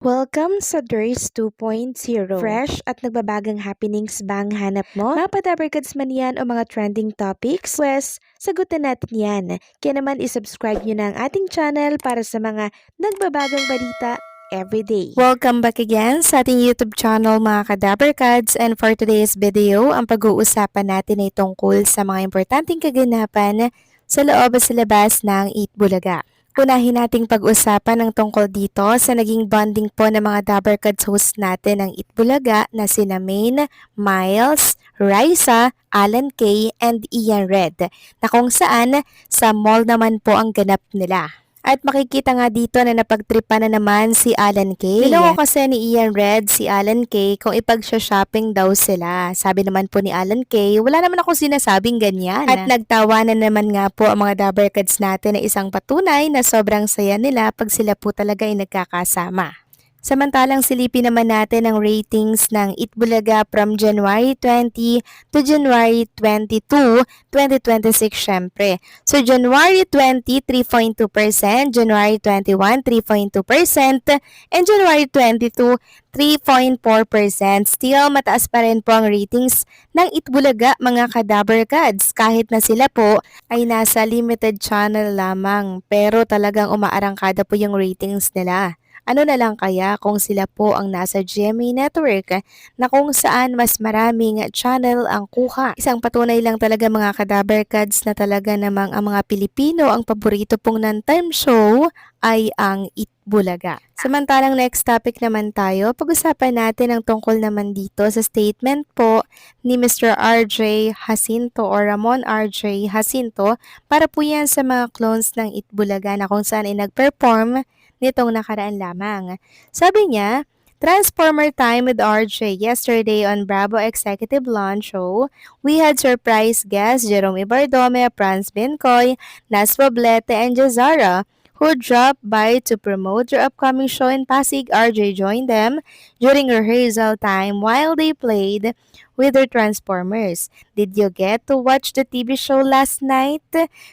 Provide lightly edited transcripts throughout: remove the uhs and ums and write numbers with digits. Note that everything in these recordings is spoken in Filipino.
Welcome sa DRS 2.0. Fresh at nagbabagang happenings ba ang hanap mo? Mga padabarkads man yan o mga trending topics? Pwes, sagutin natin yan. Kaya naman isubscribe nyo na ang ating channel para sa mga nagbabagang balita everyday. Welcome back again sa ating YouTube channel mga kadabarkads, and for today's video, ang pag-uusapan natin ay tungkol sa mga importanteng kaganapan sa loob at sa labas ng Eat Bulaga. Unahin nating pag-usapan ang tungkol dito sa naging bonding po ng mga Dabarkads host natin ng Itbulaga na sina Maine, Miles, Raisa, Alan K, and Ian Red, na kung saan sa mall naman po ang ganap nila. At makikita nga dito na napagtripan na naman si Alan K. Niloko kasi ni Ian Red si Alan K kung ipag-shopping daw sila. Sabi naman po ni Alan K, wala naman ako sinasabing ganyan. At nagtawanan naman nga po ang mga Dabarkads natin na isang patunay na sobrang saya nila pag sila po talaga ay nagkakasama. Samantalang silipin naman natin ang ratings ng Itbulaga from January 20 to January 22, 2026 syempre. So January 20, 3.2%, January 21, 3.2%, and January 22, 3.4%. Still, mataas pa rin po ang ratings ng Itbulaga mga kadabarkads kahit na sila po ay nasa limited channel lamang, pero talagang umaarangkada po yung ratings nila. Ano na lang kaya kung sila po ang nasa GMA Network na kung saan mas maraming channel ang kuha. Isang patunay lang talaga mga kadabarkads na talaga namang ang mga Pilipino ang paborito pong non-time show ay ang Itbulaga. Samantalang next topic naman tayo, pag-usapan natin ang tungkol naman dito sa statement po ni Mr. RJ Jacinto o Ramon RJ Jacinto para po yan sa mga clones ng Itbulaga na kung saan ay nag-perform nitong nakaraan lamang. Sabi niya, Transformer time with RJ yesterday on Bravo Executive Launch Show. We had surprise guests Jerome Ibardome, Franz Bincoy, Nas Poblete, and Jazara, who dropped by to promote their upcoming show in Pasig. RJ joined them during rehearsal time while they played with their Transformers. Did you get to watch the TV show last night?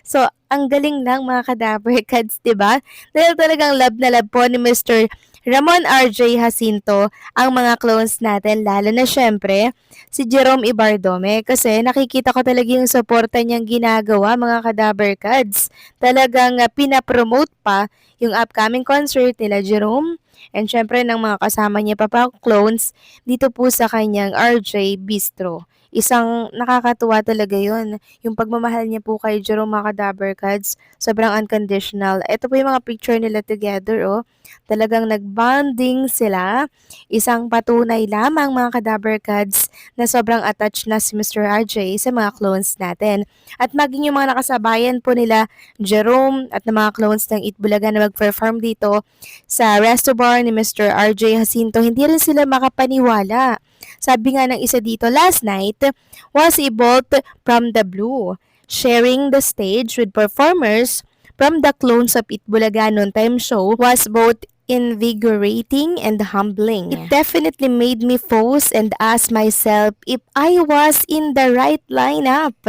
So, ang galing lang mga kadabarkads, diba? Dahil talagang love na love po ni Mr. Ramon RJ Jacinto ang mga clones natin, lalo na syempre si Jerome Ibardome kasi nakikita ko talaga yung suporta niyang ginagawa mga kadabarkads. Talagang pinapromote pa yung upcoming concert nila Jerome and syempre ng mga kasama niya pa clones dito po sa kanyang RJ Bistro. Isang nakakatuwa talaga yun. Yung pagmamahal niya po kay Jerome mga kadabarkads, sobrang unconditional. Ito po yung mga picture nila together, oh. Talagang nagbonding sila. Isang patunay lamang mga kadabarkads na sobrang attached na si Mr. RJ sa mga clones natin. At maging yung mga nakasabayan po nila, Jerome at ng mga clones ng Itbulaga na mag-perform dito sa resto bar ni Mr. RJ Jacinto, hindi rin sila makapaniwala. Sabi nga ng isa dito, last night was a bolt from the blue, sharing the stage with performers from the clones of Itbulaga noon time show was both invigorating and humbling. It definitely made me pause and ask myself if I was in the right lineup.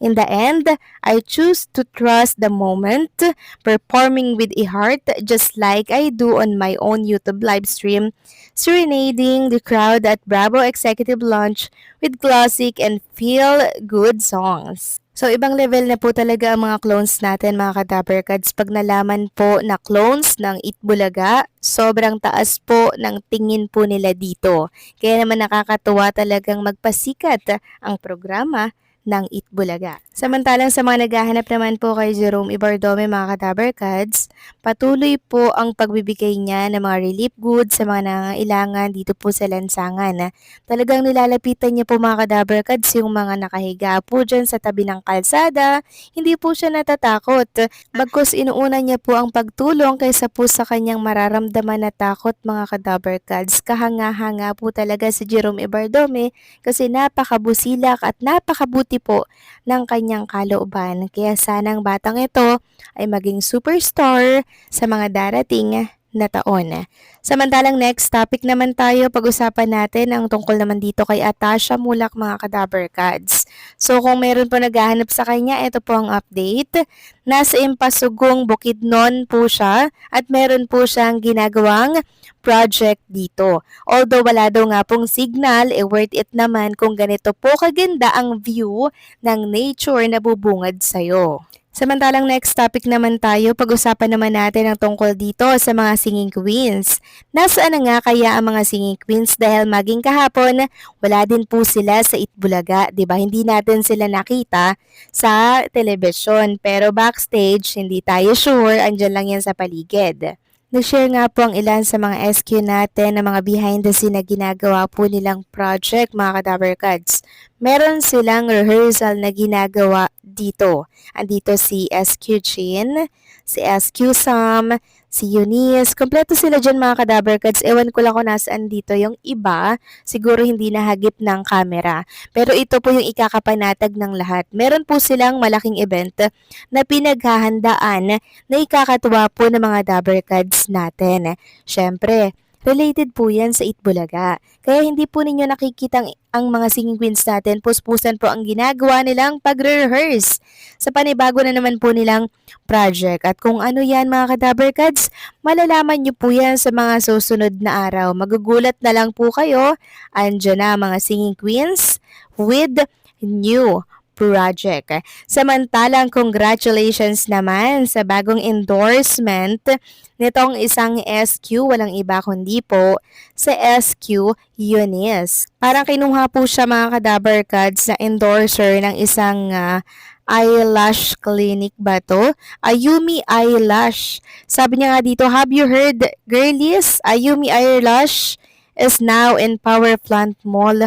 In the end, I choose to trust the moment, performing with a heart just like I do on my own YouTube live stream, serenading the crowd at Bravo Executive Launch with classic and feel-good songs. So, ibang level na po talaga ang mga clones natin mga kadabarkads pag nalaman po na clones ng Itbulaga, sobrang taas po ng tingin po nila dito. Kaya naman nakakatuwa talagang magpasikat ang programa ng Itbulaga. Samantalang sa mga naghahanap naman po kay Jerome Ibardome mga kadabarkads, patuloy po ang pagbibigay niya ng mga relief goods sa mga nangangailangan dito po sa lansangan. Talagang nilalapitan niya po mga kadabarkads yung mga nakahiga po dyan sa tabi ng kalsada. Hindi po siya natatakot. Bagkus inuuna niya po ang pagtulong kaysa po sa kanyang mararamdaman na takot mga kadabarkads. Kahanga-hanga po talaga si Jerome Ibardome kasi napakabusilak at napakabuti po ng kanyang kalooban. Kaya sanang batang ito ay maging superstar sa mga darating na taon. Samantalang next topic naman tayo, pag-usapan natin ang tungkol naman dito kay Atasha Mulak mga Kadaver Cards. So kung meron po naghahanap sa kanya, ito po ang update. Nasa Impasugong Bukidnon po siya at meron po siyang ginagawang project dito. Although wala daw nga pong signal, worth it naman kung ganito po kaganda ang view ng nature na bubungad sa'yo. Samantalang next topic naman tayo, pag-usapan naman natin ang tungkol dito sa mga singing queens. Nasaan na nga kaya ang mga singing queens dahil maging kahapon, wala din po sila sa Itbulaga, 'di ba? Hindi natin sila nakita sa telebisyon, pero backstage hindi tayo sure, andyan lang yan sa paligid. Nag-share nga po ang ilan sa mga SQ natin ng mga behind the scene na ginagawa po nilang project mga Kadaver Cards. Meron silang rehearsal na ginagawa dito. Andito si SQ Chin, si SQ Sam, si Eunice. Kompleto sila dyan mga Kadaver Cards. Ewan ko lang kung nasaan dito yung iba. Siguro hindi nahagip ng camera. Pero ito po yung ikakapanatag ng lahat. Meron po silang malaking event na pinaghahandaan na ikakatuwa po ng mga Dabber Cards natin. Syempre, related po yan sa Itbulaga. Kaya hindi po ninyo nakikita ang mga singing queens natin, puspusan po ang ginagawa nilang pagre-rehearse sa panibago na naman po nilang project. At kung ano yan mga Kadaver Cards, malalaman nyo po yan sa mga susunod na araw. Magugulat na lang po kayo, andyan na mga singing queens with new project. Samantalang congratulations naman sa bagong endorsement nitong isang SQ, walang iba kundi po sa SQ Eunice. Parang kinuha po siya mga Kadaver Cards na endorser ng isang eyelash clinic ba to? Ayumi Eyelash. Sabi niya nga dito, have you heard girlies? Ayumi Eyelash is now in Power Plant Mall,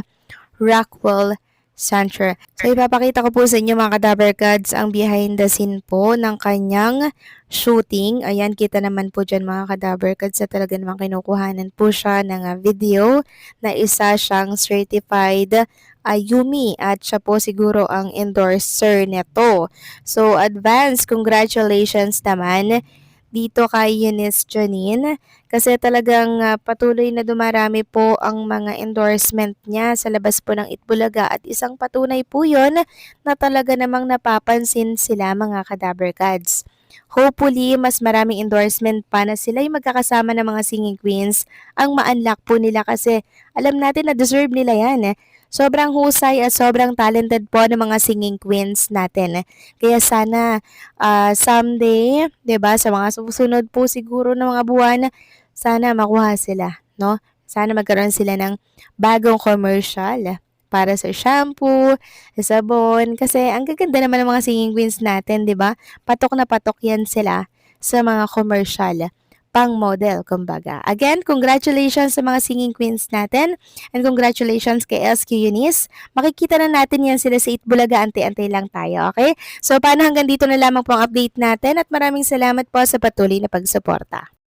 Rockwell Center. So ipapakita ko po sa inyo mga Kadaver Cards ang behind the scene po ng kanyang shooting. Ayan, kita naman po dyan mga Kadaver Cards na talaga naman kinukuhanan po siya ng video na isa siyang certified Ayumi at siya po siguro ang endorser nito. So advance congratulations naman dito kay Eunice Janine kasi talagang patuloy na dumarami po ang mga endorsement niya sa labas po ng Itbulaga at isang patunay po yon na talaga namang napapansin sila mga Kadaver Cards. Hopefully, mas maraming endorsement pa na sila yung magkakasama ng mga singing queens ang ma-unlock po nila kasi alam natin na deserve nila yan. Sobrang husay at sobrang talented po ng mga singing queens natin. Kaya sana someday, 'di ba, sa mga susunod po siguro ng mga buwan, sana makuha sila, no? Sana magkaroon sila ng bagong commercial para sa shampoo, sabon, kasi ang gaganda naman ng mga singing queens natin, 'di ba? Patok na patok 'yan sila sa mga commercial pang model, kumbaga. Again, congratulations sa mga singing queens natin and congratulations kay SQ Eunice. Makikita na natin yan sila sa Itbulaga, antay-antay lang tayo, okay? So, paano hanggang dito na lamang po ang update natin at maraming salamat po sa patuloy na pagsuporta.